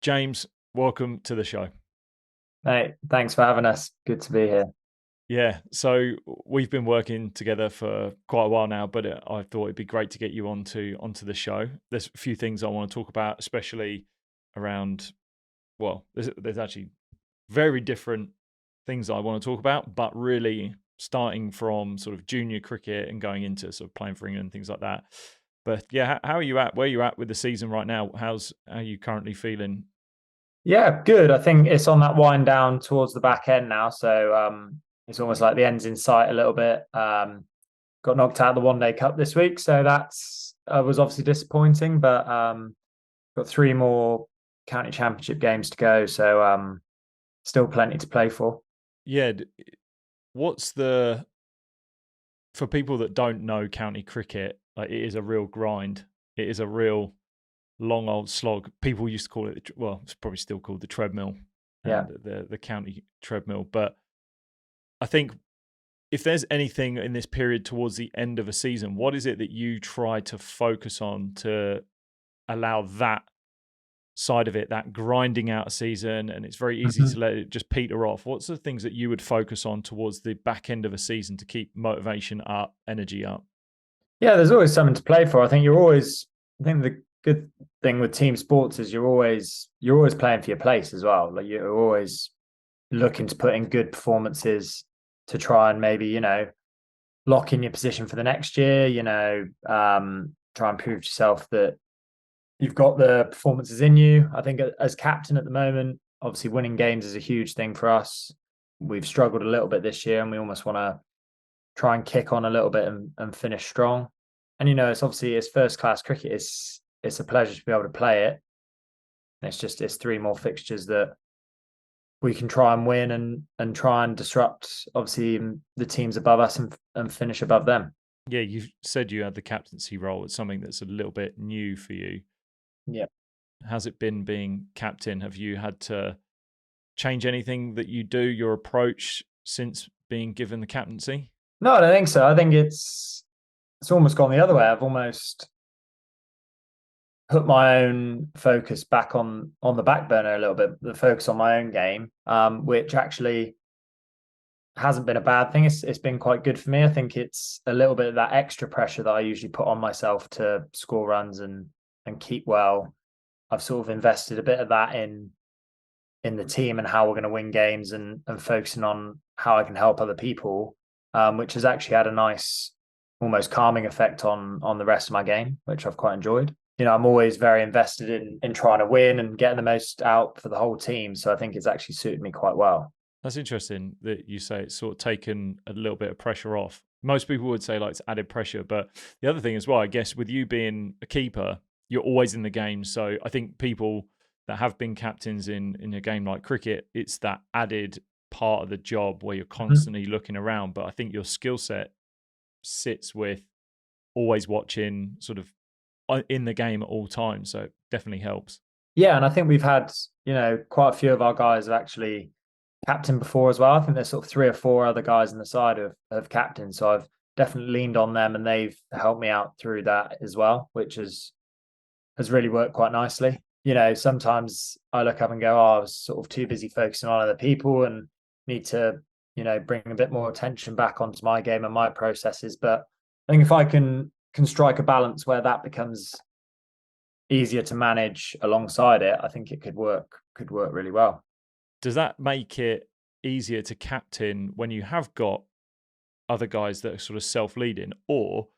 James, welcome to the show. Hey, thanks for having us. Good to be here. Yeah, so we've been working together for quite a while now, but I thought it'd be great to get you onto the show. There's a few things I want to talk about, especially around, well, there's actually very different things I want to talk about, but really starting from sort of junior cricket and going into sort of playing for England and things like that. But yeah, how are you at? Where are you at with the season right now? How are you currently feeling? Yeah, good. I think it's on that wind down towards the back end now. So it's almost like the end's in sight a little bit. Got knocked out of the One Day Cup this week. So that's was obviously disappointing, but got three more county championship games to go. So still plenty to play for. Yeah, what's the for people that don't know county cricket, like it is a real grind. It is a real long old slog. People used to call it, well, it's probably still called the treadmill Yeah. and the county treadmill. But I think if there's anything in this period towards the end of a season, what is it that you try to focus on to allow that side of it, that grinding out a season, and it's very easy to let it just peter off? What's the things that you would focus on towards the back end of a season to keep motivation up, energy up? Yeah, there's always something to play for. I think the good thing with team sports is you're always playing for your place as well. Like you're always looking to put in good performances to try and maybe, lock in your position for the next year, try and prove to yourself that you've got the performances in you. I think as captain at the moment, obviously winning games is a huge thing for us. We've struggled a little bit this year and we almost want to try and kick on a little bit and finish strong. And, it's first class cricket. It's a pleasure to be able to play it. And it's three more fixtures that we can try and win and try and disrupt obviously the teams above us and finish above them. Yeah, you said you had the captaincy role. It's something that's a little bit new for you. Yeah. How's it been being captain? Have you had to change anything that you do, your approach since being given the captaincy? No, I don't think so. I think it's almost gone the other way. I've almost put my own focus back on the back burner a little bit, the focus on my own game, which actually hasn't been a bad thing. It's been quite good for me. I think it's a little bit of that extra pressure that I usually put on myself to score runs and keep well. I've sort of invested a bit of that in the team and how we're going to win games and focusing on how I can help other people, which has actually had a nice, almost calming effect on the rest of my game, which I've quite enjoyed. I'm always very invested in trying to win and getting the most out for the whole team. So I think it's actually suited me quite well. That's interesting that you say it's sort of taken a little bit of pressure off. Most people would say like it's added pressure, but the other thing as well, I guess, with you being a keeper, you're always in the game. So I think people that have been captains in a game like cricket, it's that added part of the job where you're constantly looking around. But I think your skill set sits with always watching, sort of in the game at all times. So it definitely helps. Yeah, and I think we've had, quite a few of our guys have actually captained before as well. I think there's sort of three or four other guys in the side of captains. So I've definitely leaned on them and they've helped me out through that as well, which has really worked quite nicely. Sometimes I look up and go, oh, I was sort of too busy focusing on other people and need to, bring a bit more attention back onto my game and my processes. But I think if I can strike a balance where that becomes easier to manage alongside it, I think it could work really well. Does that make it easier to captain when you have got other guys that are sort of self-leading, or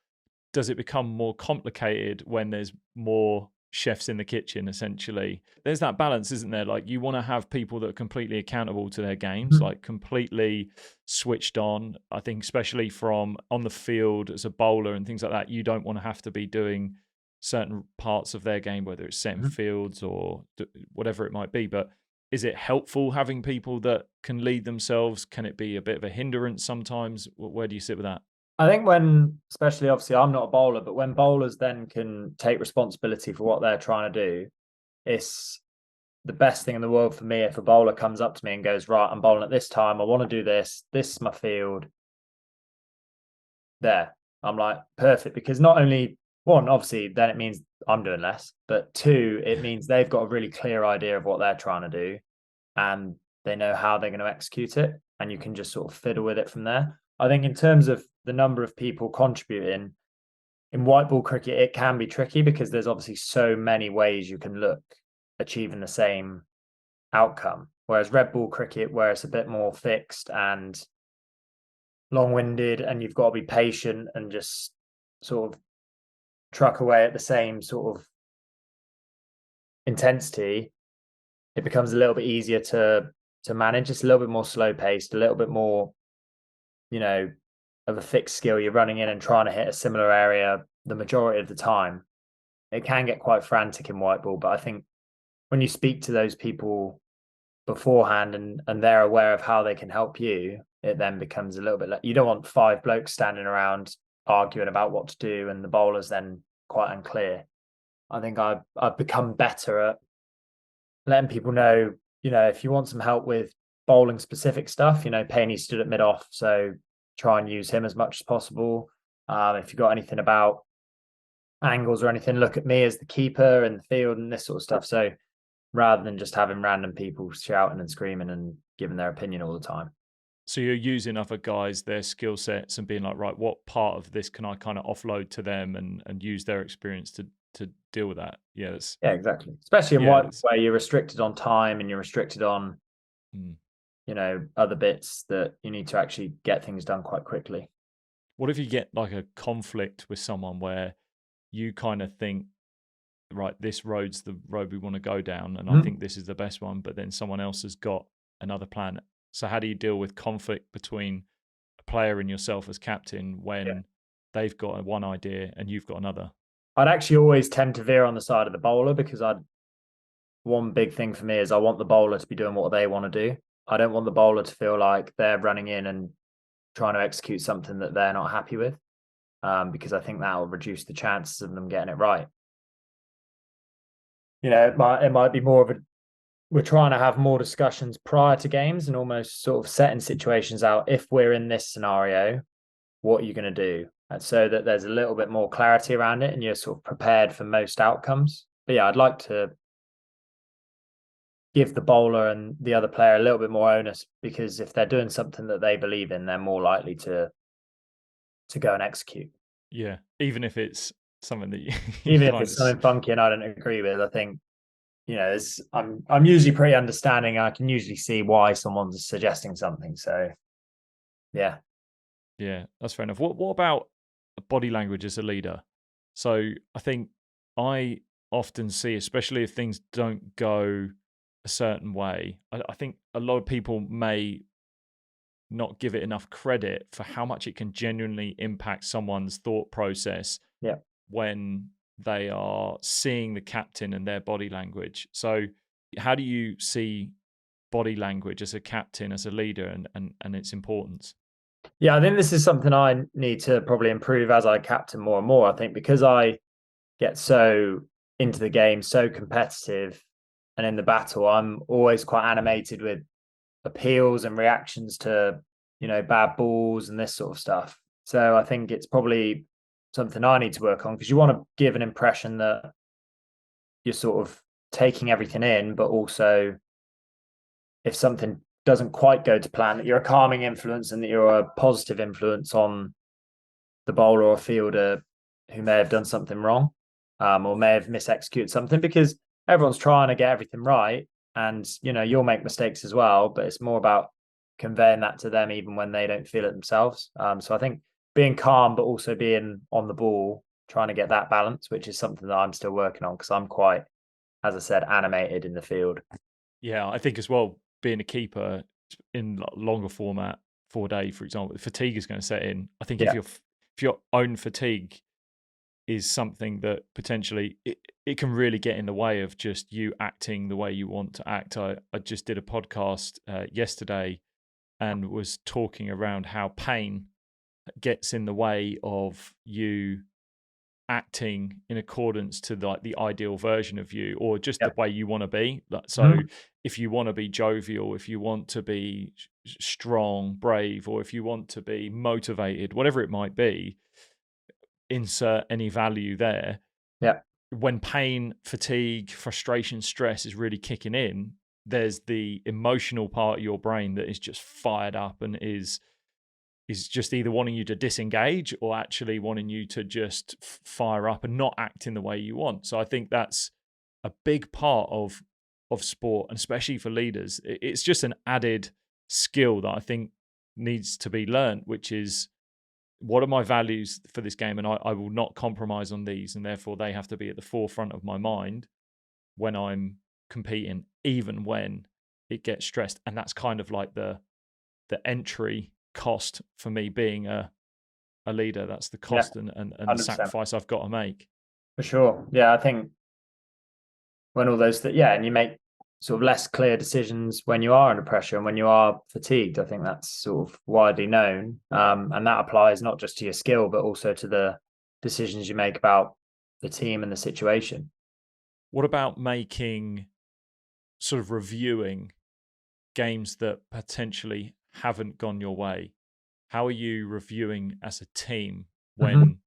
does it become more complicated when there's more chefs in the kitchen? Essentially, there's that balance, isn't there? Like you want to have people that are completely accountable to their games, like completely switched on. I think especially from on the field as a bowler and things like that, you don't want to have to be doing certain parts of their game, whether it's setting fields or whatever it might be. But is it helpful having people that can lead themselves? Can it be a bit of a hindrance sometimes? Where do you sit with that? I think especially obviously I'm not a bowler, but when bowlers then can take responsibility for what they're trying to do, it's the best thing in the world for me if a bowler comes up to me and goes, right, I'm bowling at this time, I want to do this is my field. There. I'm like, perfect, because not only one, obviously then it means I'm doing less. But two, it means they've got a really clear idea of what they're trying to do, and they know how they're going to execute it, and you can just sort of fiddle with it from there. I think in terms of the number of people contributing in white ball cricket, it can be tricky because there's obviously so many ways you can look achieving the same outcome. Whereas red ball cricket, where it's a bit more fixed and long-winded, and you've got to be patient and just sort of truck away at the same sort of intensity, it becomes a little bit easier to manage. It's a little bit more slow paced, a little bit more, of a fixed skill. You're running in and trying to hit a similar area the majority of the time. It can get quite frantic in white ball, but I think when you speak to those people beforehand and they're aware of how they can help you, it then becomes a little bit like, you don't want 5 blokes standing around arguing about what to do and the bowler's then quite unclear. I think I've become better at letting people know, if you want some help with bowling specific stuff, Payne stood at mid-off, so try and use him as much as possible. If you've got anything about angles or anything, look at me as the keeper in the field and this sort of stuff. So rather than just having random people shouting and screaming and giving their opinion all the time. So you're using other guys, their skill sets, and being like, right, what part of this can I kind of offload to them and use their experience to deal with that? Yeah, exactly. Especially in white, where you're restricted on time and you're restricted on, other bits that you need to actually get things done quite quickly. What if you get like a conflict with someone where you kind of think, right, this road's the road we want to go down, and I think this is the best one, but then someone else has got another plan. So how do you deal with conflict between a player and yourself as captain when they've got one idea and you've got another? I'd actually always tend to veer on the side of the bowler, because one big thing for me is I want the bowler to be doing what they want to do. I don't want the bowler to feel like they're running in and trying to execute something that they're not happy with, because I think that will reduce the chances of them getting it right. It might be more of we're trying to have more discussions prior to games and almost sort of setting situations out. If we're in this scenario, what are you going to do? And so that there's a little bit more clarity around it and you're sort of prepared for most outcomes. But yeah, I'd like to give the bowler and the other player a little bit more onus, because if they're doing something that they believe in, they're more likely to go and execute. Yeah, even if it's something that even if it's something funky and I don't agree with, I think I'm usually pretty understanding. I can usually see why someone's suggesting something. So yeah, that's fair enough. What about body language as a leader? So I think I often see, especially if things don't go a certain way, I think a lot of people may not give it enough credit for how much it can genuinely impact someone's thought process when they are seeing the captain and their body language. So how do you see body language as a captain, as a leader, and its importance? Yeah, I think this is something I need to probably improve as I captain more and more. I think because I get so into the game, so competitive, and in the battle, I'm always quite animated with appeals and reactions to, bad balls and this sort of stuff. So I think it's probably something I need to work on, because you want to give an impression that you're sort of taking everything in, but also if something doesn't quite go to plan, that you're a calming influence and that you're a positive influence on the bowler or fielder who may have done something wrong, or may have misexecuted something, because everyone's trying to get everything right. And, you'll make mistakes as well, but it's more about conveying that to them even when they don't feel it themselves. So I think being calm, but also being on the ball, trying to get that balance, which is something that I'm still working on, because I'm quite, as I said, animated in the field. Yeah, I think as well, being a keeper in longer format, 4-day, for example, fatigue is going to set in. I think if your own fatigue is something that potentially it can really get in the way of just you acting the way you want to act. I just did a podcast yesterday and was talking around how pain gets in the way of you acting in accordance to the ideal version of you, or just the way you want to be. So if you want to be jovial, if you want to be strong, brave, or if you want to be motivated, whatever it might be, insert any value there. when pain, fatigue, frustration, stress is really kicking in, there's the emotional part of your brain that is just fired up and is just either wanting you to disengage or actually wanting you to just fire up and not act in the way you want. So I think that's a big part of sport, and especially for leaders. It's just an added skill that I think needs to be learned, which is, what are my values for this game? And I will not compromise on these, and therefore they have to be at the forefront of my mind when I'm competing, even when it gets stressed. And that's kind of like the entry cost for me being a leader. That's the cost and the sacrifice I've got to make. For sure. Yeah, I think when all those and you make sort of less clear decisions when you are under pressure and when you are fatigued. I think that's sort of widely known. And that applies not just to your skill, but also to the decisions you make about the team and the situation. What about reviewing games that potentially haven't gone your way? How are you reviewing as a team when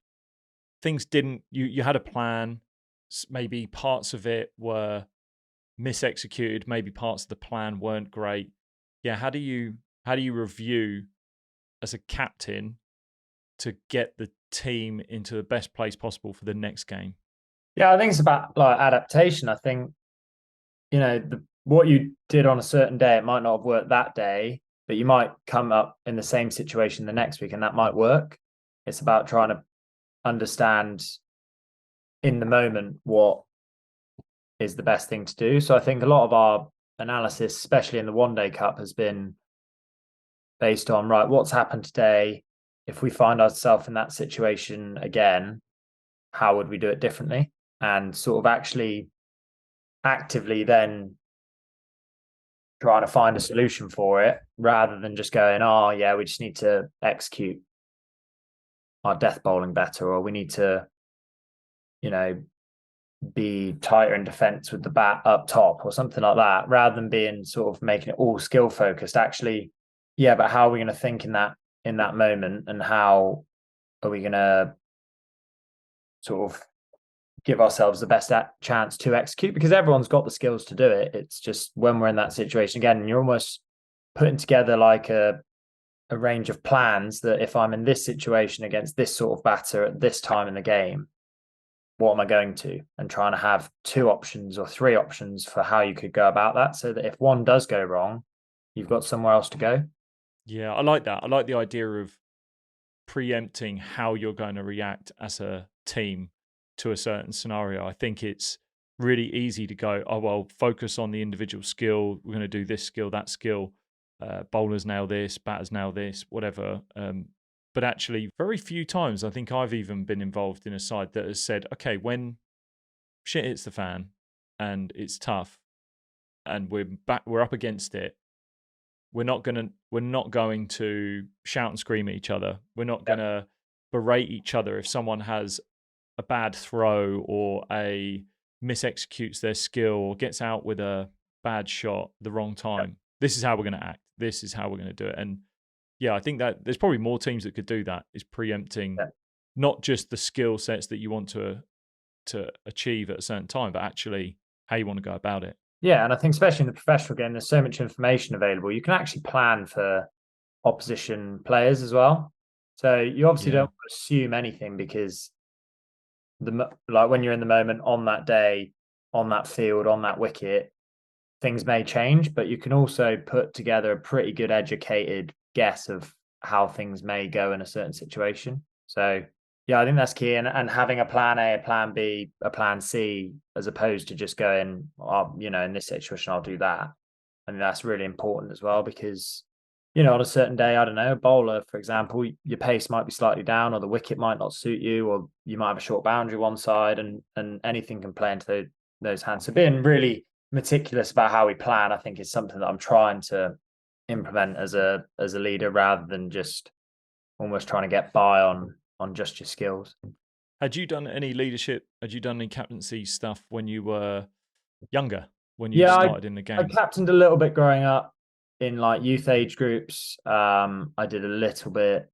things didn't, you had a plan, maybe parts of it were misexecuted, maybe parts of the plan weren't great. Yeah, how do you review as a captain to get the team into the best place possible for the next game? Yeah, I think it's about like adaptation. I think, what you did on a certain day, it might not have worked that day, but you might come up in the same situation the next week and that might work. It's about trying to understand in the moment what is the best thing to do. So I think a lot of our analysis, especially in the One Day Cup, has been based on, right, what's happened today? If we find ourselves in that situation again, how would we do it differently? And sort of actually actively then trying to find a solution for it, rather than just going, oh yeah, we just need to execute our death bowling better, or we need to, be tighter in defense with the bat up top or something like that, rather than being sort of making it all skill focused. Actually, but how are we going to think in that moment, and how are we going to sort of give ourselves the best chance to execute? Because everyone's got the skills to do it. It's just when we're in that situation again, and you're almost putting together like a range of plans that if I'm in this situation against this sort of batter at this time in the game, what am I going to? And trying to have 2 options or 3 options for how you could go about that, so that if one does go wrong, you've got somewhere else to go. Yeah, I like that. I like the idea of preempting how you're going to react as a team to a certain scenario. I think it's really easy to go, oh, well, focus on the individual skill. We're going to do this skill, that skill. Bowlers nail this, batters nail this, whatever. But actually, very few times, I think I've even been involved in a side that has said, okay, when shit hits the fan and it's tough and we're up against it, we're not going to shout and scream at each other. We're not going to berate each other if someone has a bad throw or misexecutes their skill or gets out with a bad shot the wrong time. This is how we're going to act. This is how we're going to do it. And yeah, I think that there's probably more teams that could do that, is preempting not just the skill sets that you want to achieve at a certain time, but actually how you want to go about it. Yeah, and I think especially in the professional game, there's so much information available. You can actually plan for opposition players as well. So you obviously don't assume anything, because when you're in the moment on that day, on that field, on that wicket, things may change, but you can also put together a pretty good educated guess of how things may go in a certain situation. So yeah, I think that's key. And having a plan A, a plan B, a plan C, as opposed to just going, in this situation, I'll do that. I think that's really important as well, because, on a certain day, I don't know, a bowler, for example, your pace might be slightly down, or the wicket might not suit you, or you might have a short boundary one side, and anything can play into those hands. So being really meticulous about how we plan, I think, is something that I'm trying to implement as a leader, rather than just almost trying to get by on just your skills. Had you done any leadership? Had you done any captaincy stuff when you were younger, when you started in the game? I captained a little bit growing up in like youth age groups. I did a little bit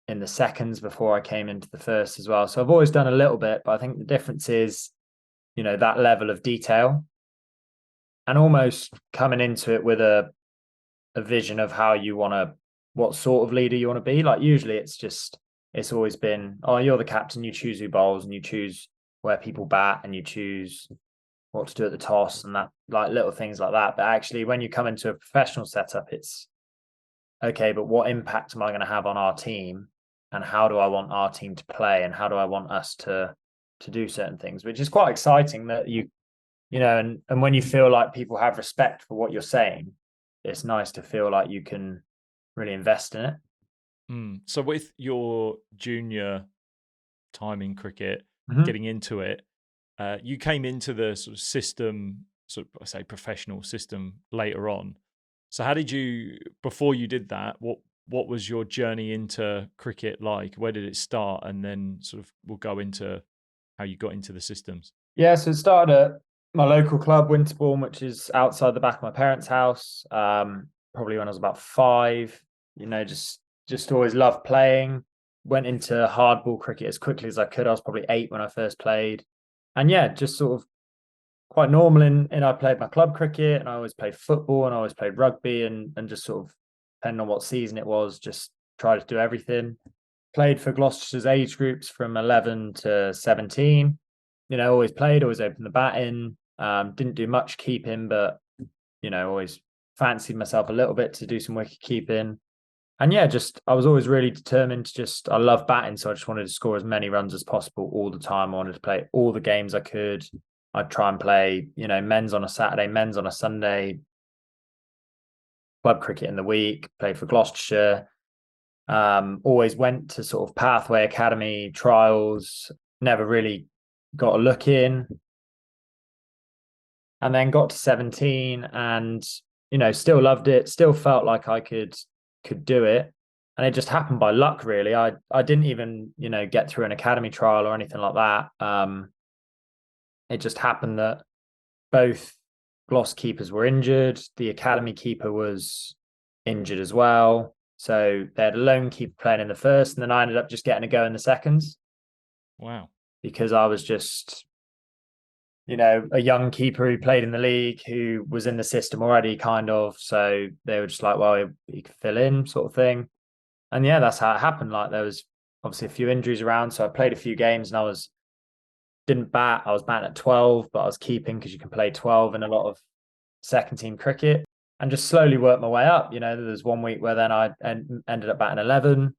in the seconds before I came into the first as well. So I've always done a little bit, but I think the difference is that level of detail, and almost coming into it with a vision of how you want to, what sort of leader you want to be. Like usually it's always been, oh, you're the captain, you choose who bowls and you choose where people bat and you choose what to do at the toss and that, like little things like that. But actually when you come into a professional setup, it's okay, but what impact am I going to have on our team, and how do I want our team to play, and how do I want us to do certain things, which is quite exciting that and when you feel like people have respect for what you're saying, it's nice to feel like you can really invest in it. So with your junior time in cricket, getting into it, you came into the sort of system, sort of I say professional system later on. So how did you, before you did that, what was your journey into cricket like? Where did it start? And then sort of we'll go into how you got into the systems. Yeah, so it started at my local club, Winterbourne, which is outside the back of my parents' house. Probably when I was about 5, just always loved playing. Went into hardball cricket as quickly as I could. I was probably 8 when I first played. And yeah, just sort of quite normal in I played my club cricket, and I always played football, and I always played rugby, and just sort of depending on what season it was, just tried to do everything. Played for Gloucestershire's age groups from 11 to 17. Always played, always opened the batting. Didn't do much keeping, but always fancied myself a little bit to do some wicket keeping. And yeah, I was always really determined to I love batting, so I just wanted to score as many runs as possible all the time. I wanted to play all the games I could. I'd try and play, men's on a Saturday, men's on a Sunday, club cricket in the week, played for Gloucestershire. Always went to sort of pathway academy trials, never really got a look in. And then got to 17 and, still loved it, still felt like I could do it. And it just happened by luck, really. I didn't even, get through an academy trial or anything like that. It just happened that both Gloucester keepers were injured. The academy keeper was injured as well. So they had a lone keeper playing in the first, and then I ended up just getting a go in the seconds. Wow. Because I was just, a young keeper who played in the league, who was in the system already, kind of. So they were just like, well, he could fill in, sort of thing. And yeah, that's how it happened. Like there was obviously a few injuries around. So I played a few games and didn't bat. I was batting at 12, but I was keeping because you can play 12 in a lot of second team cricket, and just slowly worked my way up. There's one week where then I ended up batting 11.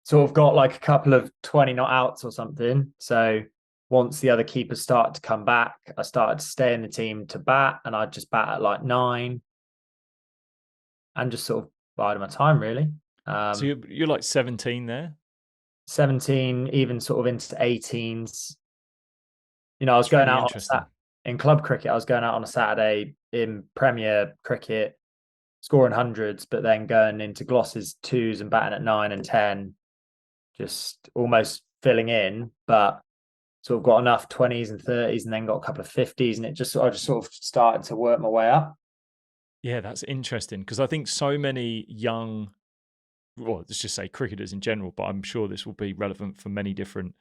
Sort of got like a couple of 20 not outs or something. So once the other keepers started to come back, I started to stay in the team to bat, and I'd just bat at like 9 and just sort of bided my time, really. So you're like 17 there? 17, even sort of into 18s. I was going out in club cricket. I was going out on a Saturday in Premier cricket, scoring hundreds, but then going into Gloucester's 2s and batting at 9 and 10, just almost filling in, but sort of got enough 20s and 30s, and then got a couple of 50s, and I just sort of started to work my way up. Yeah, that's interesting, because I think so many young, well, let's just say cricketers in general, but I'm sure this will be relevant for many different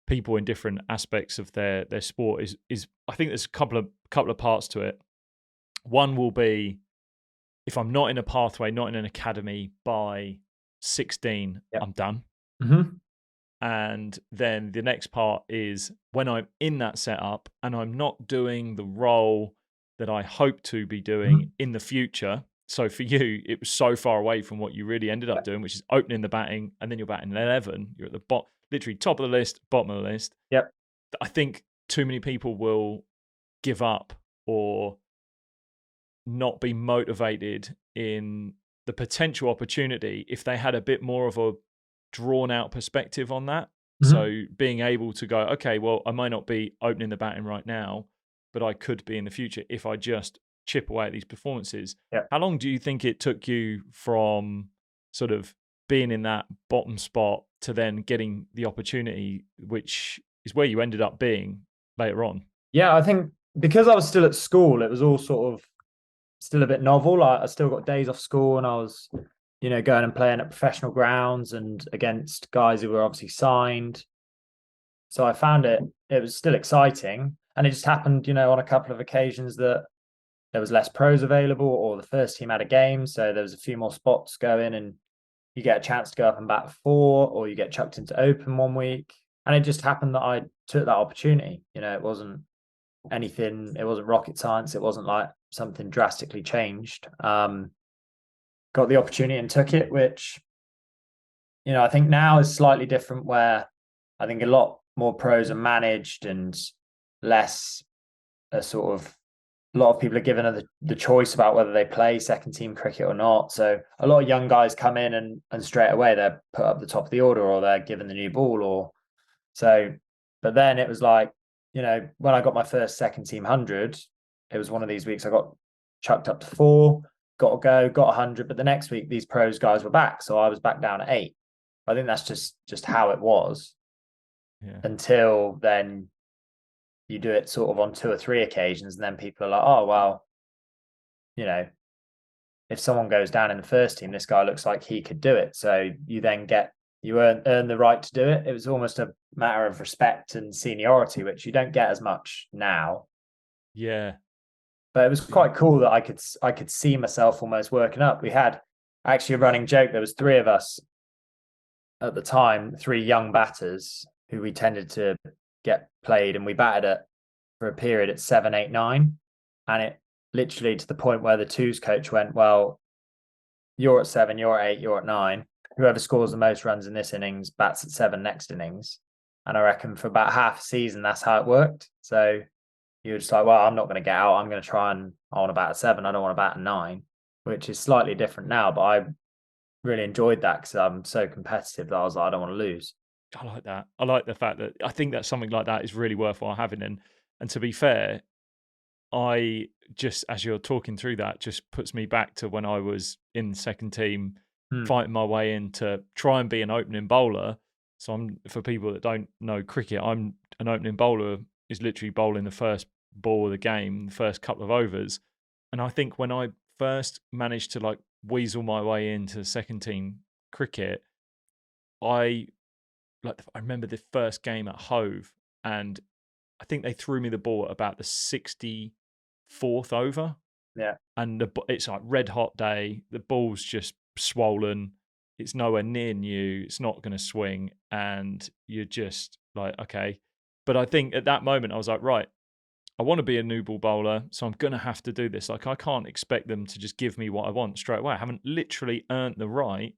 people in different aspects of their sport, is I think there's a couple of parts to it. One will be, if I'm not in a pathway, not in an academy by 16, I'm done. And then the next part is when I'm in that setup and I'm not doing the role that I hope to be doing in the future. So for you, it was so far away from what you really ended up doing, which is opening the batting, and then you're batting 11. You're at the bottom, literally top of the list, bottom of the list. Yep. I think too many people will give up or not be motivated in the potential opportunity if they had a bit more of a drawn out perspective on that. So being able to go, okay, well, I might not be opening the batting right now, but I could be in the future if I just chip away at these performances. How long do you think it took you from sort of being in that bottom spot to then getting the opportunity, which is where you ended up being later on? Yeah, I think because I was still at school, it was all sort of still a bit novel. Like I still got days off school, and I was going and playing at professional grounds and against guys who were obviously signed. So I found it was still exciting. And it just happened, on a couple of occasions that there was less pros available, or the first team had a game, so there was a few more spots going, and you get a chance to go up and bat 4, or you get chucked into open one week. And it just happened that I took that opportunity. It wasn't anything, it wasn't rocket science. It wasn't like something drastically changed. Got the opportunity and took it, which, I think now is slightly different, where I think a lot more pros are managed and less a lot of people are given the choice about whether they play second team cricket or not. So a lot of young guys come in and straight away they're put up the top of the order, or they're given the new ball, or so. But then it was like, when I got my first second team 100, it was one of these weeks I got chucked up to 4, got to go, got 100. But the next week these pros guys were back, so I was back down at 8. I think that's just how it was. Yeah. Until then, you do it sort of on 2 or 3 occasions, and then people are like, oh, well, if someone goes down in the first team, this guy looks like he could do it. So you then earn the right to do it. It was almost a matter of respect and seniority, which you don't get as much now. Yeah. But it was quite cool that I could see myself almost working up. We had actually a running joke. There was 3 of us at the time, 3 young batters who we tended to get played, and we batted at for a period at 7, 8, 9, and it literally to the point where the twos coach went, well, you're at 7, you're at 8, you're at 9. Whoever scores the most runs in this innings bats at 7 next innings. And I reckon for about half a season, that's how it worked. So you're just like, well, I'm not going to get out. I'm going to try and I want to bat at 7. I don't want to bat at 9, which is slightly different now. But I really enjoyed that because I'm so competitive that I was like, I don't want to lose. I like that. I like the fact that I think that something like that is really worthwhile having. And to be fair, I just, as you're talking through that, just puts me back to when I was in the second team, fighting my way in to try and be an opening bowler. So for people that don't know cricket, I'm an opening bowler is literally bowling the first ball of the game, the first couple of overs. And I think when I first managed to like weasel my way into second team cricket, I remember the first game at Hove, and I think they threw me the ball at about the 64th over. Yeah. And it's like red hot day. The ball's just swollen. It's nowhere near new. It's not going to swing. And you're just like, okay. But I think at that moment, I was like, right, I want to be a new ball bowler. So I'm going to have to do this. Like, I can't expect them to just give me what I want straight away. I haven't literally earned the right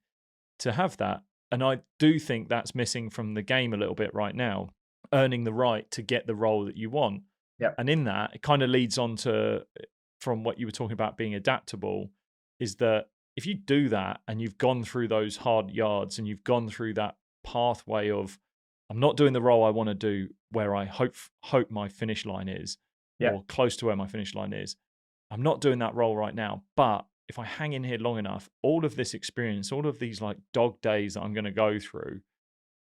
to have that. And I do think that's missing from the game a little bit right now, earning the right to get the role that you want. Yep. And in that, it kind of leads on to, from what you were talking about being adaptable, is that if you do that and you've gone through those hard yards and you've gone through that pathway of, I'm not doing the role I want to do where I hope my finish line is, or close to where my finish line is. I'm not doing that role right now, but if I hang in here long enough, all of this experience, all of these like dog days that I'm going to go through,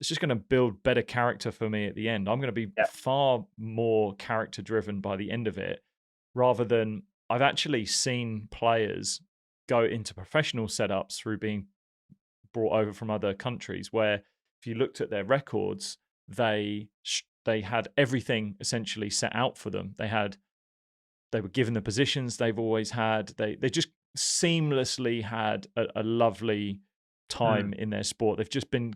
it's just going to build better character for me at the end. I'm going to be far more character driven by the end of it, rather than I've actually seen players go into professional setups through being brought over from other countries, where if you looked at their records, they had everything essentially set out for them. They were given the positions they've always had. They just seamlessly had a lovely time in their sport. They've just been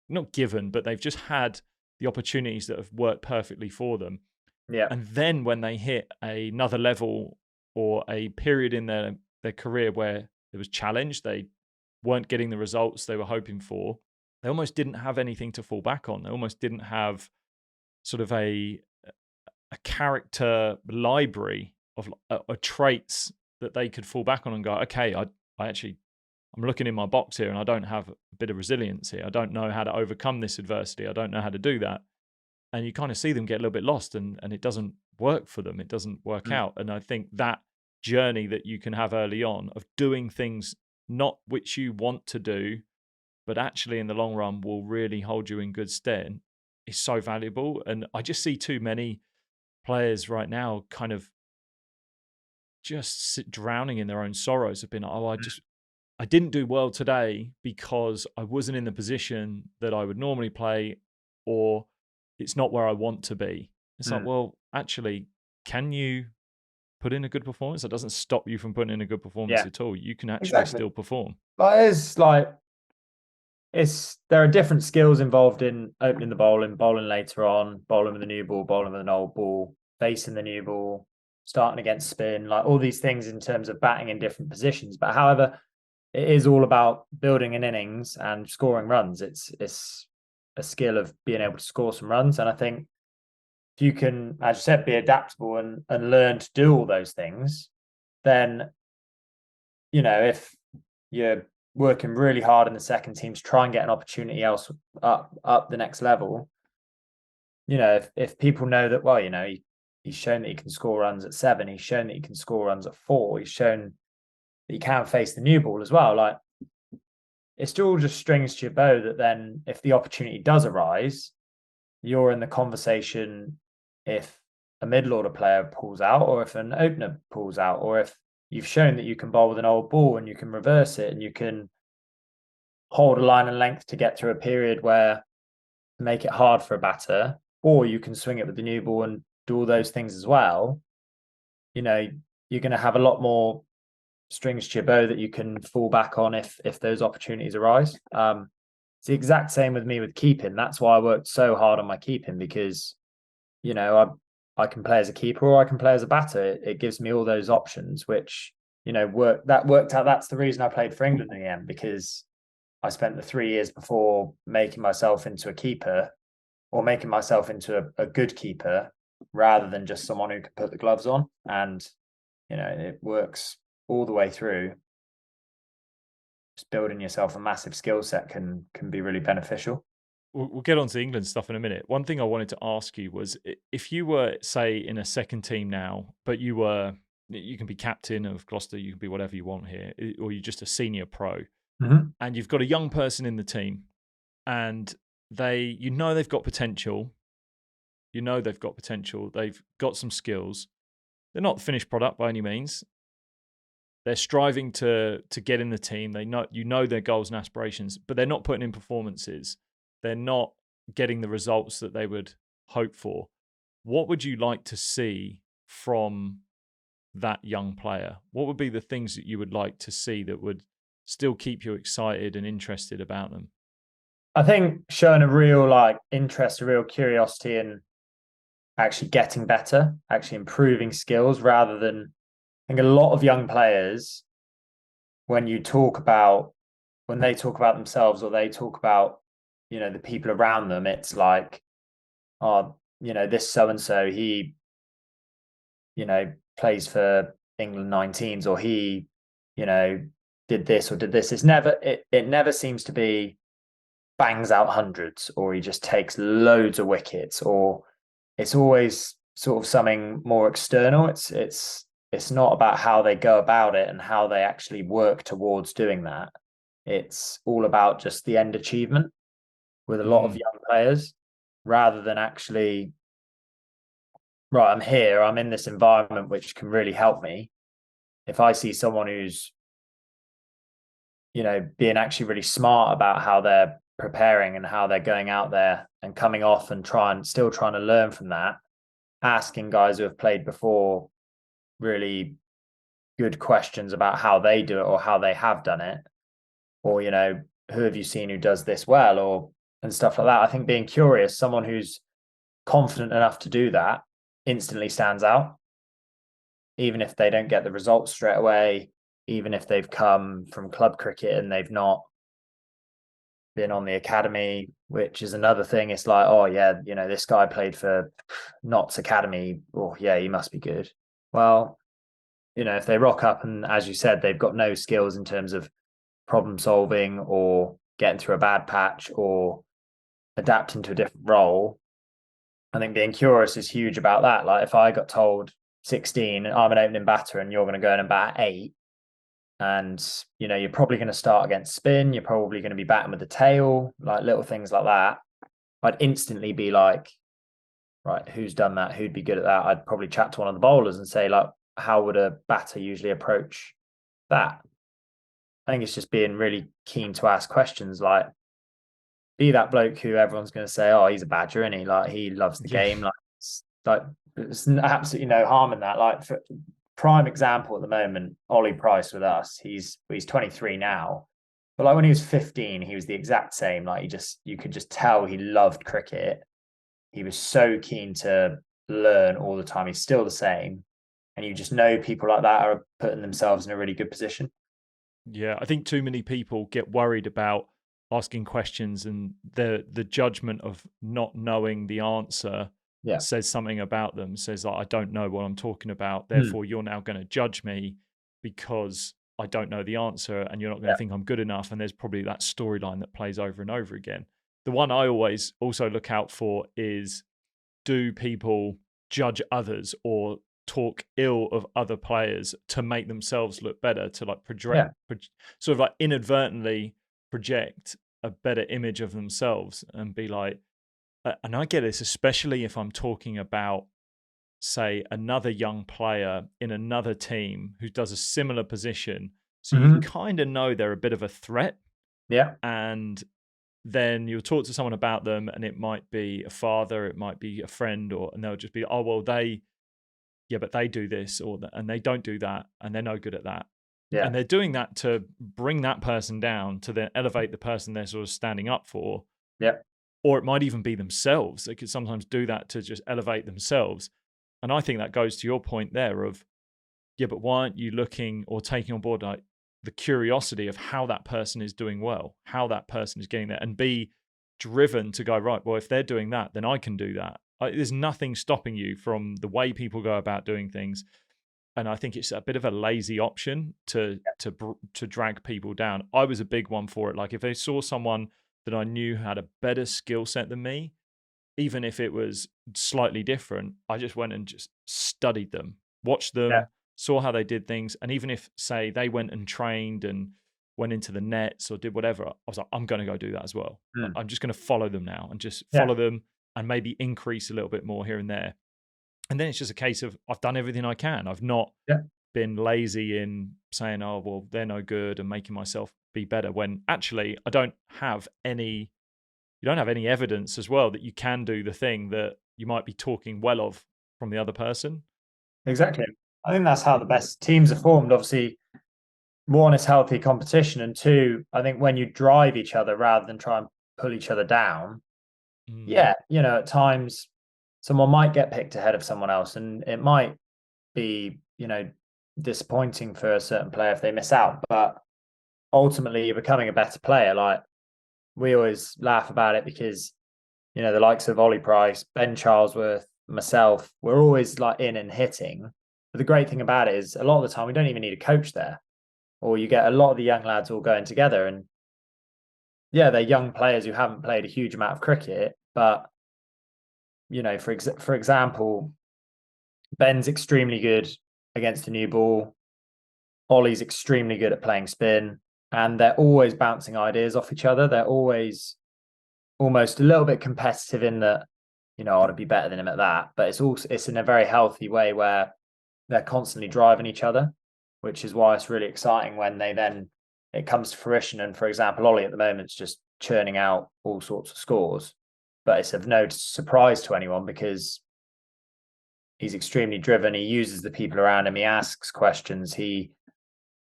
not given, but they've just had the opportunities that have worked perfectly for them. Yeah. And then when they hit another level or a period in their career where there was challenge, they weren't getting the results they were hoping for, they almost didn't have anything to fall back on. They almost didn't have sort of a character library of traits that they could fall back on and go, okay, I'm looking in my box here and I don't have a bit of resilience here. I don't know how to overcome this adversity. I don't know how to do that. And you kind of see them get a little bit lost, and it doesn't work for them. It doesn't work out. And I think that journey that you can have early on of doing things not which you want to do, but actually in the long run will really hold you in good stead, is so valuable. And I just see too many players right now kind of just drowning in their own sorrows, have been, I didn't do well today because I wasn't in the position that I would normally play, or it's not where I want to be. It's like, well, actually, can you put in a good performance? That doesn't stop you from putting in a good performance at all. You can actually still perform. But there are different skills involved in opening the bowling later on, bowling with a new ball, bowling with an old ball, facing the new ball, starting against spin, like all these things in terms of batting in different positions. But however, it is all about building an innings and scoring runs. It's a skill of being able to score some runs. And I think if you can, as you said, be adaptable and learn to do all those things, then, if you're working really hard in the second team to try and get an opportunity else up the next level, if people know that, well, he's shown that he can score runs at 7, he's shown that he can score runs at 4, he's shown that he can face the new ball as well. Like, it's still just strings to your bow that then if the opportunity does arise, you're in the conversation if a middle order player pulls out, or if an opener pulls out, or if you've shown that you can bowl with an old ball and you can reverse it and you can hold a line and length to get through a period where make it hard for a batter, or you can swing it with the new ball and do all those things as well. You're going to have a lot more strings to your bow that you can fall back on if those opportunities arise. It's the exact same with me with keeping. That's why I worked so hard on my keeping, because I can play as a keeper or I can play as a batter. It gives me all those options, which worked out. That's the reason I played for England in the end, because I spent the 3 years before making myself into a keeper, or making myself into a good keeper, rather than just someone who could put the gloves on. And it works all the way through. Just building yourself a massive skill set can be really beneficial. We'll get on to England stuff in a minute. One thing I wanted to ask you was, if you were, say, in a second team now, but you can be captain of Gloucester, you can be whatever you want here, or you're just a senior pro, and you've got a young person in the team, and they've got potential. They've got some skills. They're not the finished product by any means. They're striving to get in the team. They know their goals and aspirations, but they're not putting in performances. They're not getting the results that they would hope for. What would you like to see from that young player? What would be the things that you would like to see that would still keep you excited and interested about them? I think showing a real interest, a real curiosity in actually getting better, actually improving skills, rather than, I think a lot of young players, when they talk about themselves, or they talk about the people around them, it's like, this so-and-so, he plays for England 19s, or he did this or did this. It never seems to be bangs out hundreds, or he just takes loads of wickets, or it's always sort of something more external. It's not about how they go about it and how they actually work towards doing that. It's all about just the end achievement with a lot of young players, rather than actually, right, I'm here, I'm in this environment which can really help me. If I see someone who's, being actually really smart about how they're preparing and how they're going out there and coming off and still trying to learn from that, asking guys who have played before really good questions about how they do it or how they have done it, or, who have you seen who does this well, and stuff like that. I think being curious, someone who's confident enough to do that instantly stands out, even if they don't get the results straight away, even if they've come from club cricket and they've not been on the academy, which is another thing. It's like, oh yeah, this guy played for Notts Academy, oh yeah, he must be good. Well, if they rock up and, as you said, they've got no skills in terms of problem solving or getting through a bad patch or adapting to a different role, I think being curious is huge about that. Like, if I got told 16, I'm an opening batter and you're going to go in and bat 8, and you're probably going to start against spin, you're probably going to be batting with the tail, like little things like that, I'd instantly be like, right, who's done that? Who'd be good at that? I'd probably chat to one of the bowlers and say, like, how would a batter usually approach that? I think it's just being really keen to ask questions, like, be that bloke who everyone's going to say, oh, he's a badger, and he loves the Yeah. game. Like there's absolutely no harm in that. Like, for prime example at the moment, Ollie Price with us. He's 23 now, but like when he was 15, he was the exact same. Like you could just tell he loved cricket. He was so keen to learn all the time. He's still the same, and you just know people like that are putting themselves in a really good position. Yeah, I think too many people get worried about asking questions, and the judgment of not knowing the answer Yeah. says something about them. Says like, I don't know what I'm talking about, Mm. therefore you're now going to judge me because I don't know the answer, and you're not going to think I'm good enough. And there's probably that storyline that plays over and over again. The one I always also look out for is, do people judge others or talk ill of other players to make themselves look better, to like sort of like inadvertently project a better image of themselves and be like, and I get this, especially if I'm talking about, say, another young player in another team who does a similar position. So you kind of know they're a bit of a threat. Yeah. And then you'll talk to someone about them, and it might be a father, it might be a friend, and they'll just be, oh, well, but they do this, and they don't do that, and they're no good at that. Yeah. And they're doing that to bring that person down to then elevate the person they're sort of standing up for. Yeah. Or it might even be themselves. They could sometimes do that to just elevate themselves. And I think that goes to your point there of, but why aren't you looking or taking on board like the curiosity of how that person is doing well, how that person is getting there, and be driven to go, right, well, if they're doing that, then I can do that. There's nothing stopping you from the way people go about doing things. And I think it's a bit of a lazy option to drag people down. I was a big one for it. Like if I saw someone that I knew had a better skill set than me, even if it was slightly different, I just went and just studied them, watched them, saw how they did things. And even if, say, they went and trained and went into the nets or did whatever, I was like, I'm going to go do that as well. I'm just going to follow them now and just follow them and maybe increase a little bit more here and there. And then it's just a case of, I've done everything I can. I've not been lazy in saying, oh, well, they're no good and making myself be better, when actually I don't have any, you don't have any evidence as well that you can do the thing that you might be talking well of from the other person. Exactly. I think that's how the best teams are formed. Obviously, one is healthy competition, and two, I think when you drive each other rather than try and pull each other down, at times someone might get picked ahead of someone else, and it might be, disappointing for a certain player if they miss out. But ultimately, you're becoming a better player. Like, we always laugh about it because, the likes of Ollie Price, Ben Charlesworth, myself, we're always like in and hitting. But the great thing about it is a lot of the time we don't even need a coach there, or you get a lot of the young lads all going together. And they're young players who haven't played a huge amount of cricket, but for example, Ben's extremely good against a new ball. Ollie's extremely good at playing spin, and they're always bouncing ideas off each other. They're always almost a little bit competitive in that, I want to be better than him at that. But it's in a very healthy way where they're constantly driving each other, which is why it's really exciting when it comes to fruition. And for example, Ollie at the moment is just churning out all sorts of scores, but it's of no surprise to anyone because he's extremely driven. He uses the people around him. He asks questions. He'll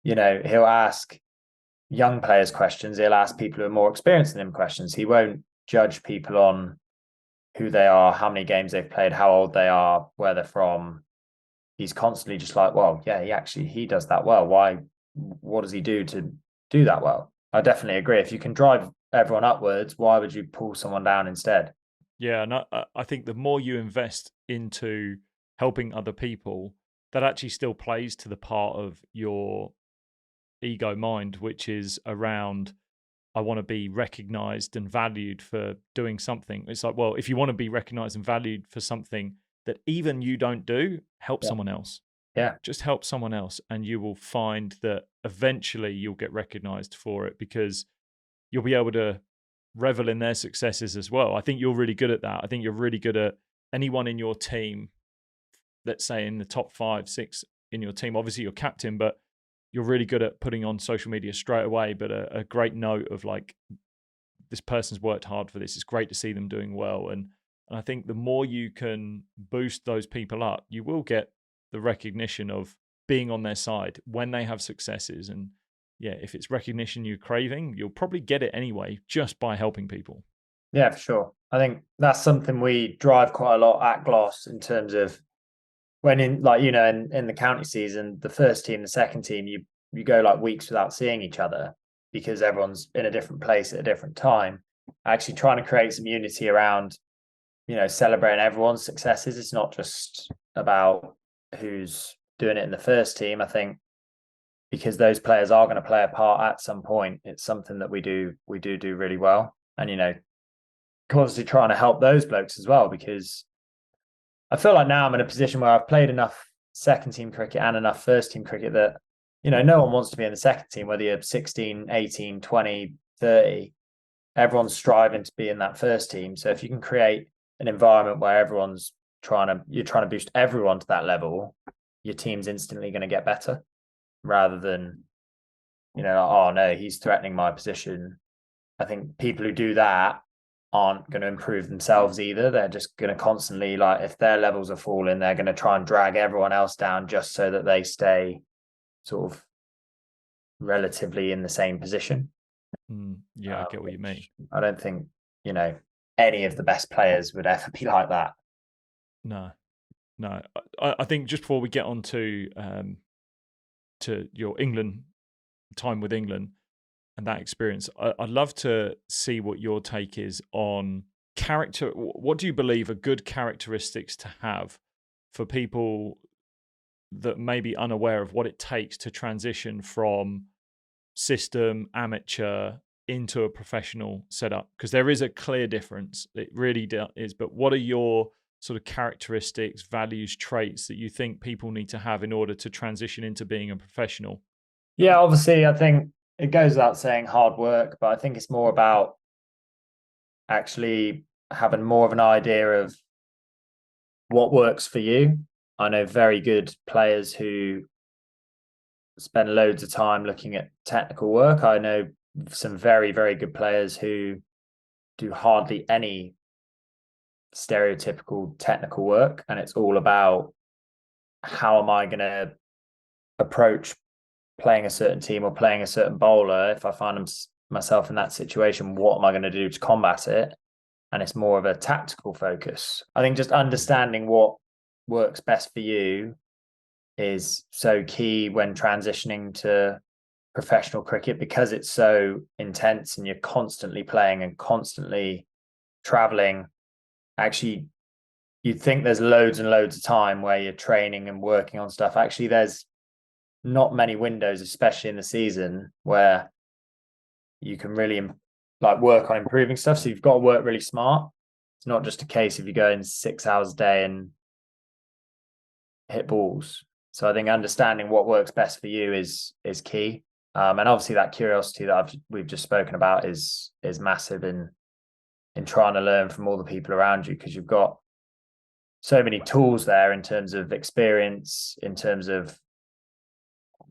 ask young players questions. He'll ask people who are more experienced than him questions. He won't judge people on who they are, how many games they've played, how old they are, where they're from. He's constantly just like, well, yeah, he does that well. What does he do to do that well? I definitely agree. If you can drive everyone upwards, why would you pull someone down instead? Yeah, and I think the more you invest into helping other people, that actually still plays to the part of your ego mind, which is around, I want to be recognized and valued for doing something. It's like, well, if you want to be recognized and valued for something that even you don't do, help someone else. Yeah. Just help someone else, and you will find that eventually you'll get recognized for it because you'll be able to revel in their successes as well. I think you're really good at that. I think you're really good at anyone in your team, let's say in the top 5, 6 in your team. Obviously, you're captain, but you're really good at putting on social media straight away. But a great note of like this person's worked hard for this. It's great to see them doing well. And I think the more you can boost those people up, you will get the recognition of being on their side when they have successes. And yeah, if it's recognition you're craving, you'll probably get it anyway, just by helping people. Yeah, for sure. I think that's something we drive quite a lot at Gloss, in terms of when in the county season, the first team, the second team, you go like weeks without seeing each other because everyone's in a different place at a different time. Actually trying to create some unity around, celebrating everyone's successes. It's not just about who's doing it in the first team. I think because those players are going to play a part at some point, it's something that we do really well. And, constantly trying to help those blokes as well, because I feel like now I'm in a position where I've played enough second team cricket and enough first team cricket that, no one wants to be in the second team, whether you're 16, 18, 20, 30, everyone's striving to be in that first team. So if you can create an environment where you're trying to boost everyone to that level, your team's instantly going to get better, rather than, oh no, he's threatening my position. I think people who do that aren't going to improve themselves either. They're just going to constantly, like, if their levels are falling, they're going to try and drag everyone else down just so that they stay sort of relatively in the same position. Yeah, I get what you mean. I don't think, any of the best players would ever be like that. No. I think just before we get on to your England time with England and that experience, I'd love to see what your take is on character. What do you believe are good characteristics to have for people that may be unaware of what it takes to transition from system amateur into a professional setup? Because there is a clear difference. It really is. But what are your sort of characteristics, values, traits that you think people need to have in order to transition into being a professional? Yeah, obviously, I think it goes without saying hard work, but I think it's more about actually having more of an idea of what works for you. I know very good players who spend loads of time looking at technical work. I know some very, very good players who do hardly any stereotypical technical work, and it's all about how am I going to approach playing a certain team or playing a certain bowler. If I find myself in that situation, what am I going to do to combat it? And it's more of a tactical focus. I think just understanding what works best for you is so key when transitioning to professional cricket, because it's so intense and you're constantly playing and constantly traveling. Actually, you'd think there's loads and loads of time where you're training and working on stuff. Actually, there's not many windows, especially in the season, where you can really work on improving stuff. So you've got to work really smart. It's not just a case of you go in 6 hours a day and hit balls. So I think understanding what works best for you is key. And obviously that curiosity that we've just spoken about is massive in trying to learn from all the people around you, because you've got so many tools there in terms of experience, in terms of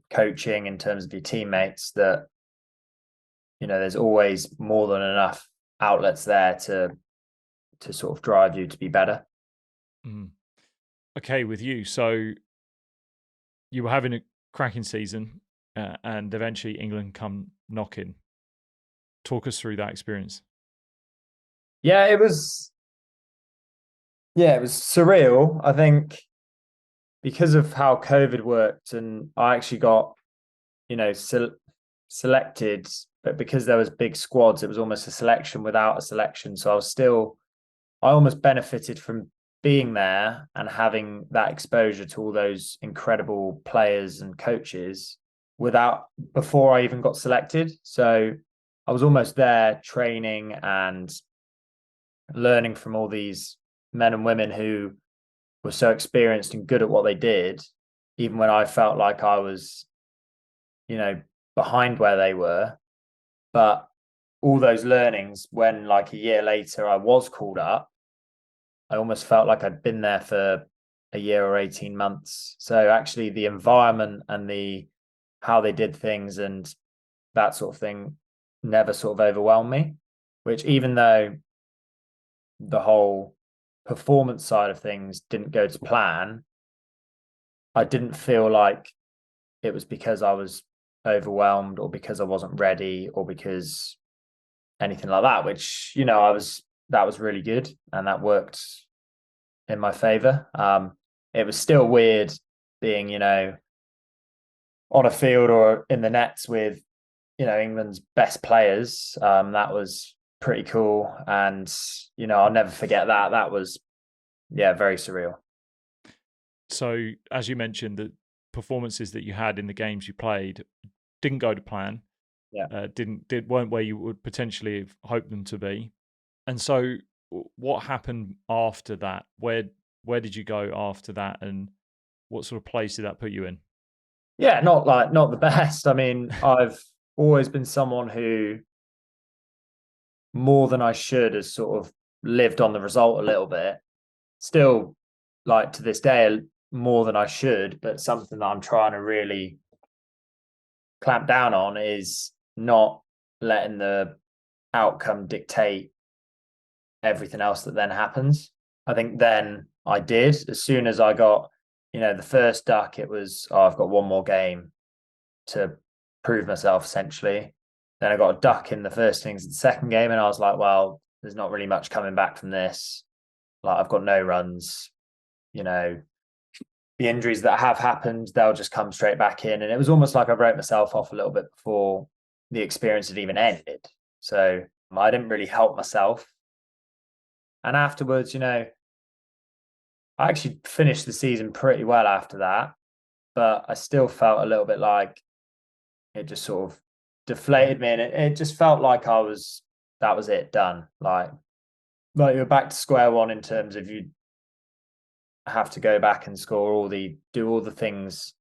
coaching, in terms of your teammates, that there's always more than enough outlets there to sort of drive you to be better. Okay, with you, so you were having a cracking season and eventually England come knocking. Talk us through that experience. Yeah, it was surreal. I think because of how COVID worked, and I actually got, selected, but because there was big squads, it was almost a selection without a selection. So I almost benefited from being there and having that exposure to all those incredible players and coaches before I even got selected. So I was almost there training and learning from all these men and women who were so experienced and good at what they did, even when I felt like I was, behind where they were. But all those learnings, when like a year later I was called up, I almost felt like I'd been there for a year or 18 months. So actually the environment and how they did things and that sort of thing never sort of overwhelmed me, which even though the whole performance side of things didn't go to plan, I didn't feel like it was because I was overwhelmed or because I wasn't ready or because anything like that, which, that was really good and that worked in my favor. It was still weird being, on a field or in the nets with, England's best players. That was pretty cool. And, I'll never forget that. That was, very surreal. So, as you mentioned, the performances that you had in the games you played didn't go to plan. Yeah. Weren't where you would potentially have hoped them to be. And so, what happened after that? Where did you go after that, and what sort of place did that put you in? Yeah, not the best. I mean, I've always been someone who, more than I should, has sort of lived on the result a little bit. Still, like to this day, more than I should, but something that I'm trying to really clamp down on is not letting the outcome dictate everything else that then happens. I think then I did. As soon as I got, the first duck, it was, I've got one more game to prove myself, essentially. Then I got a duck in the first innings of the second game, and I was like, well, there's not really much coming back from this. Like, I've got no runs. The injuries that have happened, they'll just come straight back in. And it was almost like I wrote myself off a little bit before the experience had even ended. So I didn't really help myself. And afterwards, I actually finished the season pretty well after that, but I still felt a little bit like it just sort of deflated me, and it just felt like that was it, done. Like you're back to square one in terms of you have to go back and do all the things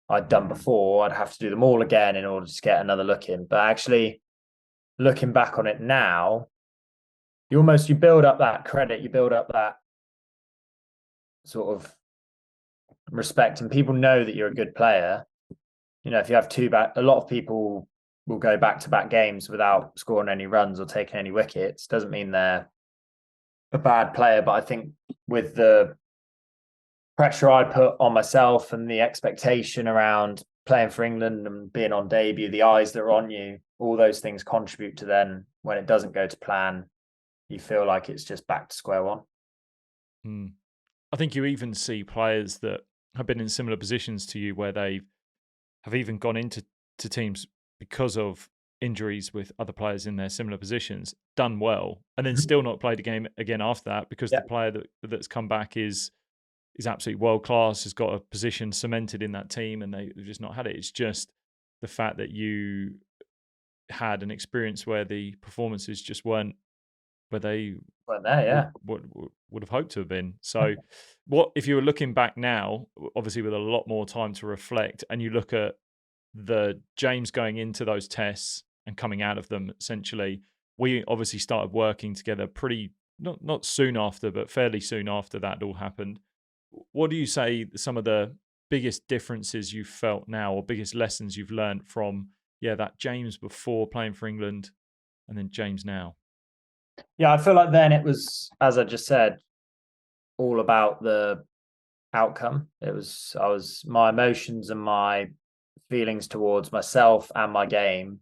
I'd done before. I'd have to do them all again in order to get another look in. But actually, looking back on it now, you build up that credit, you build up that sort of respect, and people know that you're a good player. If you have a lot of people will go back-to-back games without scoring any runs or taking any wickets. Doesn't mean they're a bad player, but I think with the pressure I put on myself and the expectation around playing for England and being on debut, the eyes that are on you, all those things contribute to then when it doesn't go to plan, you feel like it's just back to square one. I think you even see players that have been in similar positions to you where they have even gone into teams because of injuries with other players in their similar positions, done well, and then still not played a game again after that because the player that's come back is absolutely world class, has got a position cemented in that team, and they've just not had it. It's just the fact that you had an experience where the performances just weren't where they weren't there, would have hoped to have been. So what if you were looking back now, obviously with a lot more time to reflect, and you look at the James going into those tests and coming out of them, essentially, we obviously started working together pretty, not soon after, but fairly soon after that all happened. What do you say some of the biggest differences you've felt now, or biggest lessons you've learned from, that James before playing for England and then James now? Yeah, I feel like then it was, as I just said, all about the outcome. My emotions and my feelings towards myself and my game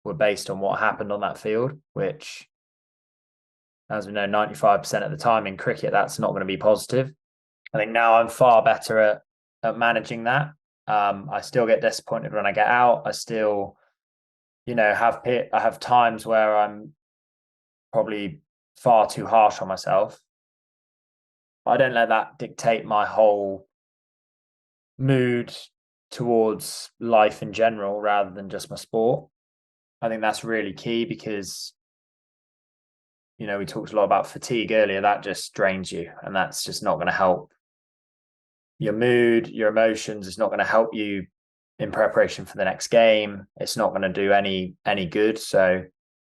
were based on what happened on that field, which, as we know, 95% of the time in cricket, that's not going to be positive. I think now I'm far better at managing that. I still get disappointed when I get out. I still, I have times where I'm probably far too harsh on myself. I don't let that dictate my whole mood towards life in general rather than just my sport. I think that's really key because, we talked a lot about fatigue earlier. That just drains you, and that's just not going to help your mood, your emotions. It's not going to help you in preparation for the next game. It's not going to do any good. So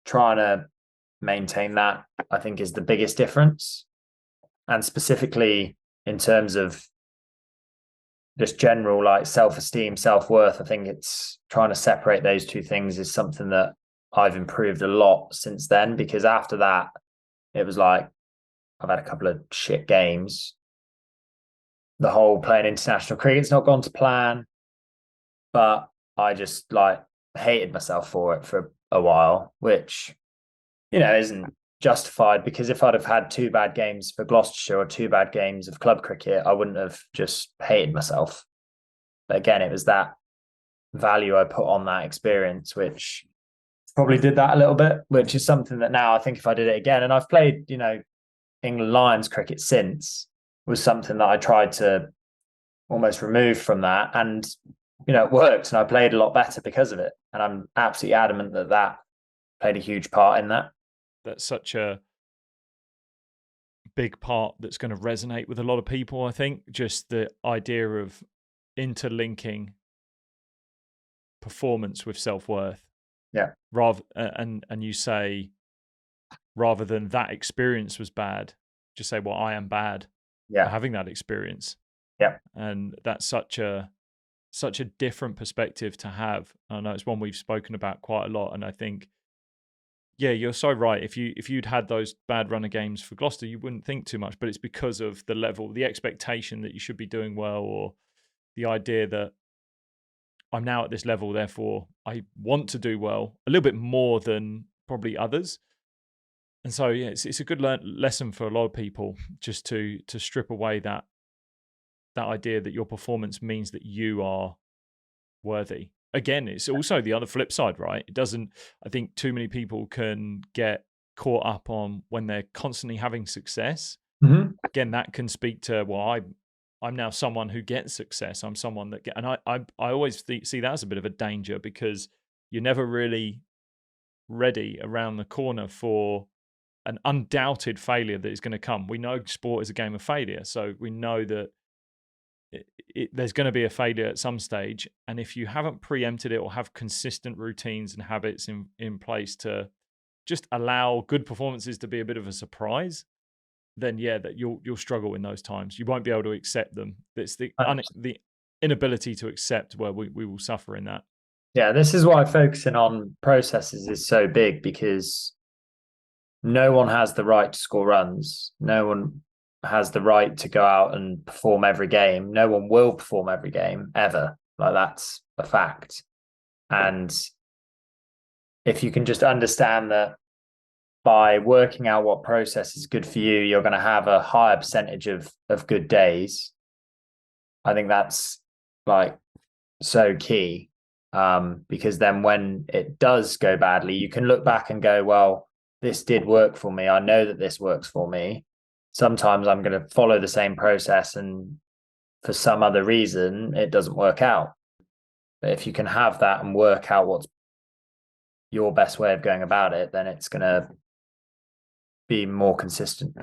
trying to maintain that, I think, is the biggest difference. And specifically in terms of just general like self-esteem, self-worth, I think it's trying to separate those two things is something that I've improved a lot since then, because after that, it was like I've had a couple of shit games. The whole playing international cricket's not gone to plan, but I just like hated myself for it for a while, which, isn't justified, because if I'd have had 2 bad games for Gloucestershire or 2 bad games of club cricket, I wouldn't have just hated myself. But again, it was that value I put on that experience, which probably did that a little bit, which is something that now I think if I did it again, and I've played, England Lions cricket since, was something that I tried to almost remove from that. And, it worked, and I played a lot better because of it. And I'm absolutely adamant that that played a huge part in that. That's such a big part that's going to resonate with a lot of people, I think. Just the idea of interlinking performance with self-worth. Yeah. And you say, rather than that experience was bad, just say, well, I am bad for having that experience. Yeah. And that's such a different perspective to have. I know it's one we've spoken about quite a lot, and I think, yeah, you're so right. If you'd had those bad run of games for Gloucester, you wouldn't think too much, but it's because of the level, the expectation that you should be doing well, or the idea that I'm now at this level, therefore I want to do well a little bit more than probably others. And so, yeah, it's a good lesson for a lot of people, just to strip away that idea that your performance means that you are worthy. Again, it's also the other flip side, right? I think too many people can get caught up on when they're constantly having success. Mm-hmm. Again, that can speak to, well, I'm now someone who gets success. I'm someone that and I always see that as a bit of a danger, because you're never really ready around the corner for an undoubted failure that is going to come. We know sport is a game of failure, so we know that there's going to be a failure at some stage. And if you haven't preempted it or have consistent routines and habits in place to just allow good performances to be a bit of a surprise, then that you'll struggle in those times. You won't be able to accept them. It's the inability to accept where we will suffer in that. Yeah, this is why focusing on processes is so big, because no one has the right to score runs. No one has the right to go out and perform every game. No one will perform every game ever. Like, that's a fact. And if you can just understand that by working out what process is good for you, you're going to have a higher percentage of good days. I think that's like so key, because then when it does go badly, you can look back and go, well, this did work for me. I know that this works for me. Sometimes I'm going to follow the same process, and for some other reason, it doesn't work out. But if you can have that and work out what's your best way of going about it, then it's going to be more consistent.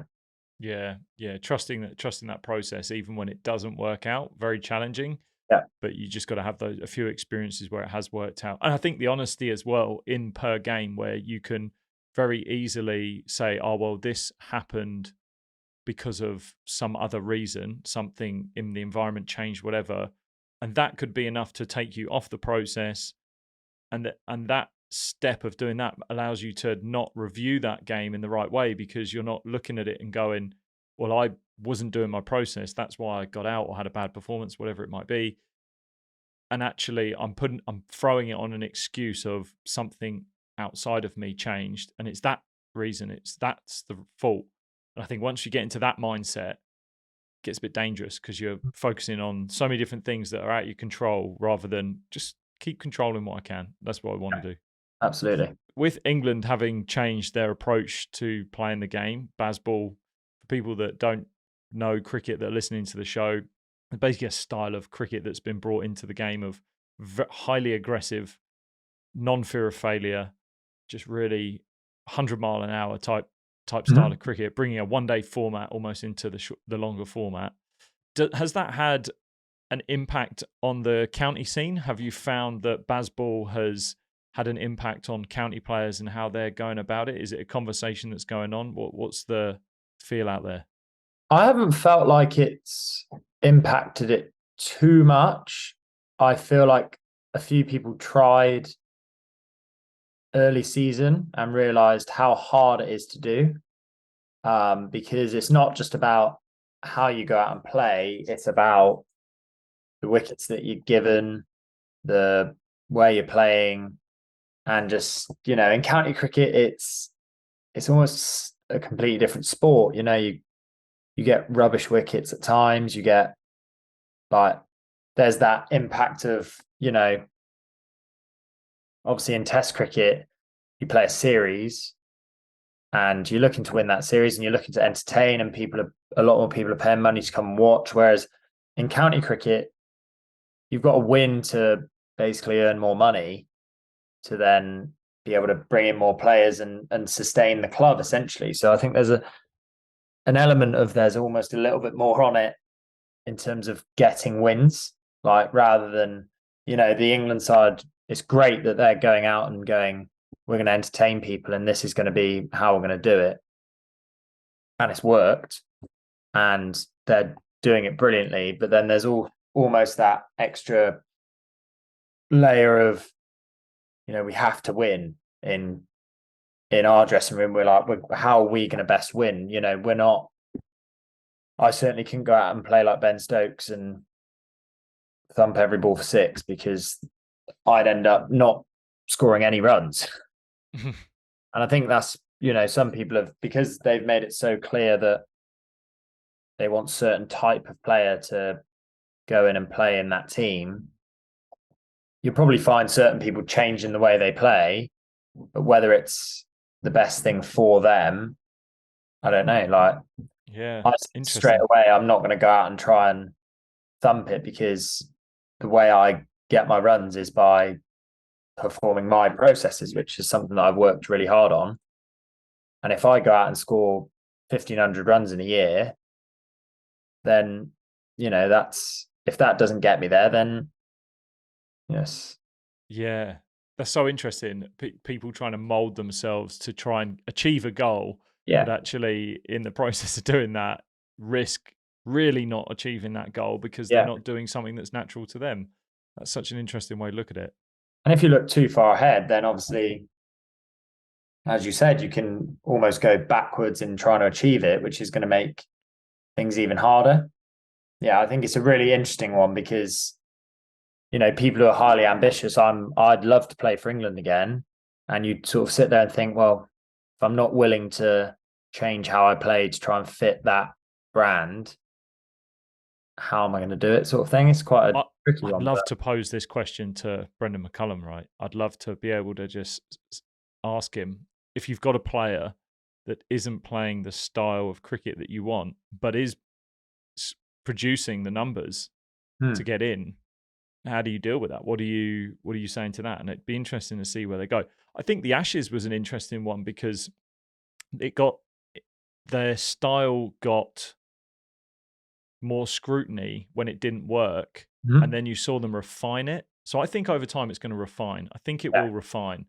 Yeah. Trusting that process, even when it doesn't work out, very challenging. Yeah. But you just got to have a few experiences where it has worked out. And I think the honesty as well in per game, where you can very easily say, oh, well, this happened because of some other reason, something in the environment changed, whatever. And that could be enough to take you off the process. And that step of doing that allows you to not review that game in the right way, because you're not looking at it and going, well, I wasn't doing my process, that's why I got out or had a bad performance, whatever it might be. And actually I'm throwing it on an excuse of something outside of me changed, and it's that reason, that's the fault. And I think once you get into that mindset, it gets a bit dangerous, because you're focusing on so many different things that are out of your control, rather than just keep controlling what I can. That's what I want to do. Absolutely. With England having changed their approach to playing the game, Bazball, for people that don't know cricket that are listening to the show, it's basically a style of cricket that's been brought into the game of highly aggressive, non-fear of failure, just really 100-mile-an-hour type style of cricket, bringing a one-day format almost into the longer format. Has that had an impact on the county scene? Have you found that Bazball has had an impact on county players and how they're going about it? Is it a conversation that's going on? What's the feel out there? I haven't felt like it's impacted it too much. I feel like a few people tried early season and realized how hard it is to do. Because it's not just about how you go out and play, it's about the wickets that you're given, the where you're playing, and just, in county cricket, it's almost a completely different sport. You get rubbish wickets at times. You get like there's that impact of, obviously in Test cricket, you play a series and you're looking to win that series and you're looking to entertain, and a lot more people are paying money to come and watch. Whereas in county cricket, you've got to win to basically earn more money to then be able to bring in more players and sustain the club essentially. So I think there's an element of there's almost a little bit more on it in terms of getting wins, like rather than, the England side, it's great that they're going out and going, we're going to entertain people and this is going to be how we're going to do it. And it's worked and they're doing it brilliantly. But then there's almost that extra layer of, we have to win in our dressing room. We're like, how are we going to best win? We're not, I certainly can go out and play like Ben Stokes and thump every ball for six because I'd end up not scoring any runs. And I think that's, some people have, because they've made it so clear that they want certain type of player to go in and play in that team, you'll probably find certain people changing the way they play, but whether it's the best thing for them, I don't know. Like, Yeah, straight away, I'm not going to go out and try and thump it because the way I get my runs is by performing my processes, which is something that I've worked really hard on. And if I go out and score 1,500 runs in a year, then, that's, if that doesn't get me there, then yes. Yeah, that's so interesting. People trying to mold themselves to try and achieve a goal, Yeah. but actually in the process of doing that, risk really not achieving that goal because they're not doing something that's natural to them. That's such an interesting way to look at it. And if you look too far ahead, then obviously, as you said, you can almost go backwards in trying to achieve it, which is going to make things even harder. Yeah, I think it's a really interesting one because, people who are highly ambitious, I'd love to play for England again. And you sort of sit there and think, well, if I'm not willing to change how I play to try and fit that brand, how am I going to do it, sort of thing? It's quite a tricky one. I'd love to pose this question to Brendan McCullum, right? I'd love to be able to just ask him, if you've got a player that isn't playing the style of cricket that you want, but is producing the numbers to get in, how do you deal with that? What are you saying to that? And it'd be interesting to see where they go. I think the Ashes was an interesting one because their style got more scrutiny when it didn't work, and then you saw them refine it. So I think over time it's going to refine. I think it will refine.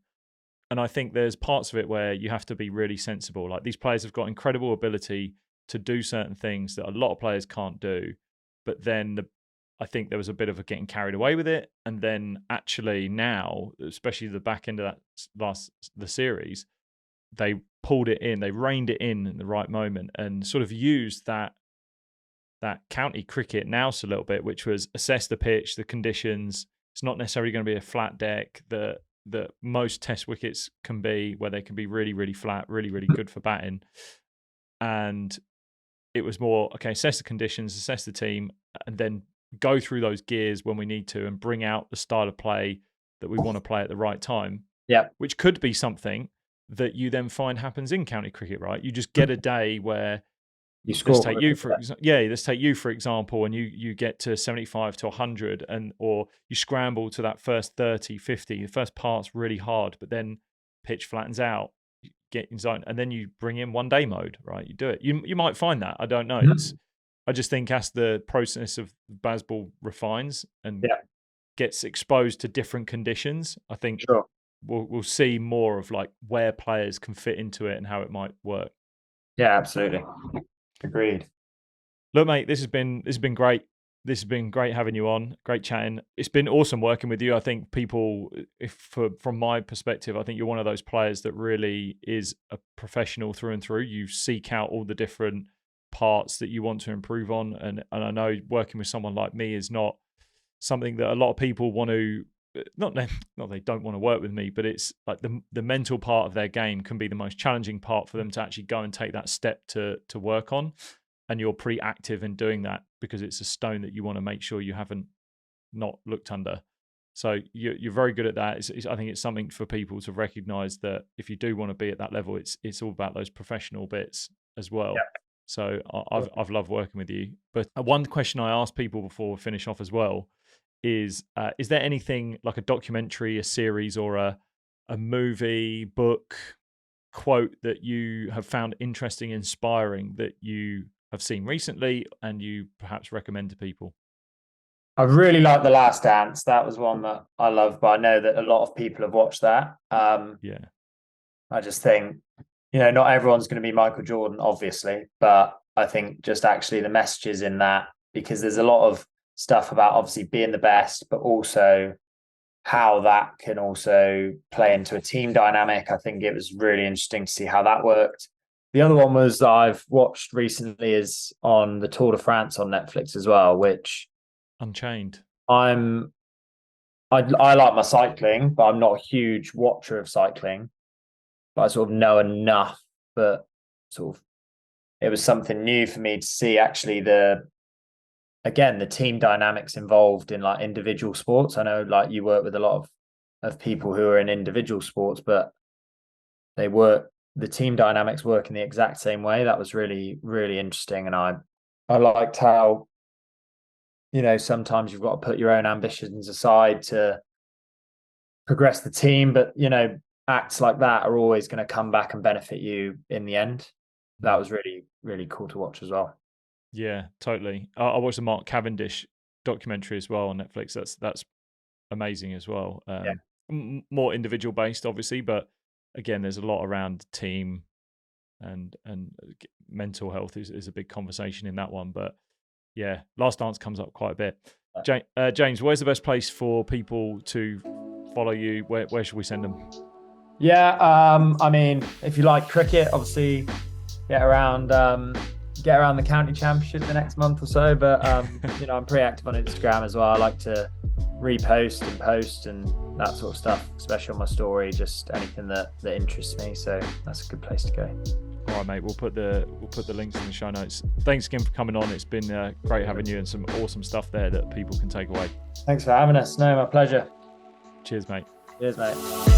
And I think there's parts of it where you have to be really sensible. Like, these players have got incredible ability to do certain things that a lot of players can't do. But then I think there was a bit of a getting carried away with it. And then actually now, especially the back end of the series, they pulled it in, they reined it in the right moment and sort of used that county cricket nous a little bit, which was assess the pitch, the conditions. It's not necessarily going to be a flat deck that most test wickets can be, where they can be really, really flat, really, really good for batting. And it was more, okay, assess the conditions, assess the team, and then go through those gears when we need to and bring out the style of play that we want to play at the right time. Yeah. Which could be something that you then find happens in county cricket, right? You just get a day where you score. Let's take you for example, and you get to 75 to 100, or you scramble to that first 30, 50. The first part's really hard, but then pitch flattens out, you get in zone, and then you bring in one day mode, right? You do it. You might find that. I don't know. I just think as the process of Bazball refines and gets exposed to different conditions, I think we'll see more of like where players can fit into it and how it might work. Yeah, absolutely. Agreed. Look, mate, this has been great. This has been great having you on. Great chatting. It's been awesome working with you. I think from my perspective, I think you're one of those players that really is a professional through and through. You seek out all the different parts that you want to improve on. And I know working with someone like me is not something that a lot of people want to, not they don't want to work with me, but it's like the mental part of their game can be the most challenging part for them to actually go and take that step to work on. And you're pretty active in doing that because it's a stone that you want to make sure you haven't not looked under. So you're very good at that. I think it's something for people to recognize that if you do want to be at that level, it's all about those professional bits as well. Yeah. So I've loved working with you. But one question I ask people before we finish off as well is there anything like a documentary, a series, or a movie, book, quote that you have found interesting, inspiring that you have seen recently and you perhaps recommend to people? I really like The Last Dance. That was one that I love, but I know that a lot of people have watched that. Yeah. I just think, not everyone's going to be Michael Jordan, obviously, but I think just actually the messages in that, because there's a lot of stuff about obviously being the best, but also how that can also play into a team dynamic. I think it was really interesting to see how that worked. The other one was that I've watched recently is on the Tour de France on Netflix as well, which Unchained. I like my cycling, but I'm not a huge watcher of cycling. But I sort of know enough, but sort of it was something new for me to see actually the team dynamics involved in like individual sports. I know like you work with a lot of people who are in individual sports, but the team dynamics work in the exact same way. That was really, really interesting. And I liked how, sometimes you've got to put your own ambitions aside to progress the team, but, acts like that are always going to come back and benefit you in the end. That was really, really cool to watch as well. Yeah, totally. I watched the Mark Cavendish documentary as well on Netflix. That's amazing as well. More individual based, obviously, but again, there's a lot around team and mental health is a big conversation in that one. But yeah, Last Dance comes up quite a bit. James, where's the best place for people to follow you? Where should we send them? Yeah, I mean, if you like cricket, obviously get around the county championship the next month or so. But I'm pretty active on Instagram as well. I like to repost and post and that sort of stuff, especially on my story, just anything that interests me. So that's a good place to go. All right, mate. We'll put the links in the show notes. Thanks again for coming on. It's been great having you and some awesome stuff there that people can take away. Thanks for having us. No, my pleasure. Cheers, mate. Cheers, mate.